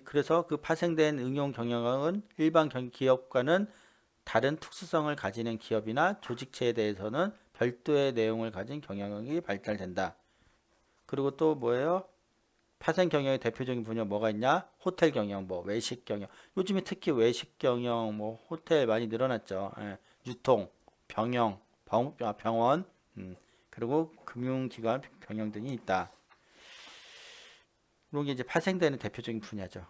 그래서 그 파생된 응용 경영학은 일반 기업과는 다른 특수성을 가지는 기업이나 조직체에 대해서는 별도의 내용을 가진 경영학이 발달된다. 그리고 또 뭐예요? 파생 경영의 대표적인 분야 뭐가 있냐? 호텔 경영, 뭐 외식 경영. 요즘에 특히 외식 경영, 뭐 호텔 많이 늘어났죠. 예. 유통, 병원, 그리고 금융기관 경영 등이 있다. 이런 게 이제 파생되는 대표적인 분야죠.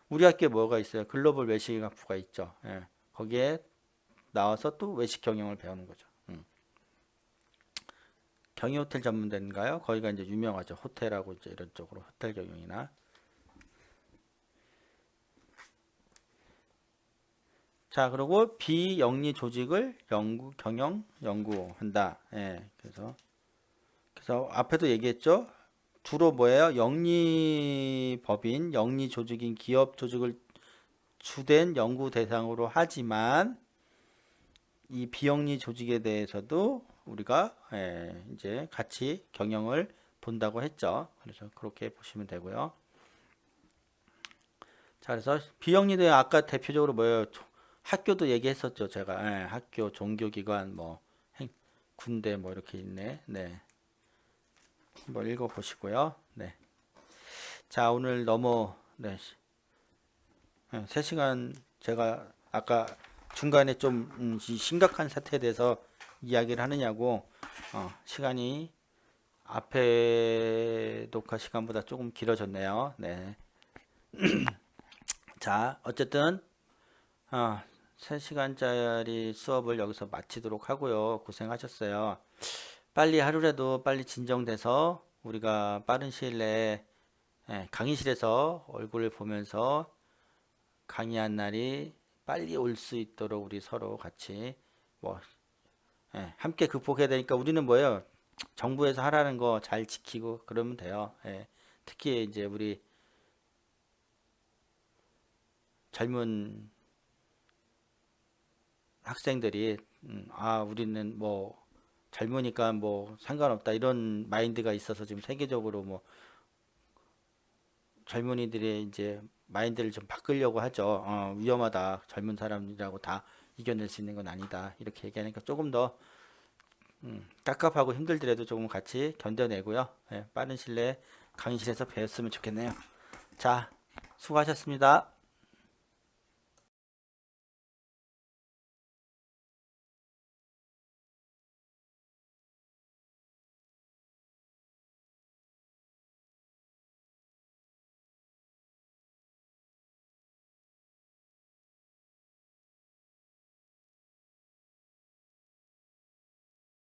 우리 학교에 뭐가 있어요? 글로벌 외식학부가 있죠. 예. 거기에 나와서 또 외식 경영을 배우는 거죠. 경희호텔 전문대인가요? 거기가 이제 유명하죠. 호텔하고 이제 이런 쪽으로 호텔 경영이나. 자, 그리고 비영리 조직을 연구한다. 예, 그래서 앞에도 얘기했죠. 주로 뭐예요? 영리법인, 영리 조직인 기업 조직을 주된 연구 대상으로 하지만 이 비영리 조직에 대해서도 우리가 이제 같이 경영을 본다고 했죠. 그래서 그렇게 보시면 되고요. 자, 그래서 비영리대 아까 대표적으로 뭐예요? 학교도 얘기했었죠. 제가 학교, 종교기관, 뭐 군대 뭐 이렇게 있네. 네, 한번 읽어보시고요. 네, 자 오늘 너무 3시간 제가 아까 중간에 좀 심각한 사태에 대해서 이야기를 하느냐고 시간이 앞에 녹화 시간보다 조금 길어졌네요. 네. 자, 어쨌든 3시간짜리 수업을 여기서 마치도록 하고요. 고생하셨어요. 빨리 하루라도 빨리 진정돼서 우리가 빠른 시일 내에 강의실에서 얼굴을 보면서 강의한 날이 빨리 올 수 있도록 우리 서로 같이 뭐 함께 극복해야 되니까 우리는 뭐예요? 정부에서 하라는 거 잘 지키고 그러면 돼요. 특히 이제 우리 젊은 학생들이 우리는 뭐 젊으니까 뭐 상관없다 이런 마인드가 있어서 지금 세계적으로 뭐 젊은이들의 이제 마인드를 좀 바꾸려고 하죠. 위험하다. 젊은 사람이라고 다 이겨낼 수 있는 건 아니다. 이렇게 얘기하니까 조금 더 깝깝하고 힘들더라도 조금 같이 견뎌내고요. 빠른 시일 내에 강의실에서 뵈었으면 좋겠네요. 자, 수고하셨습니다.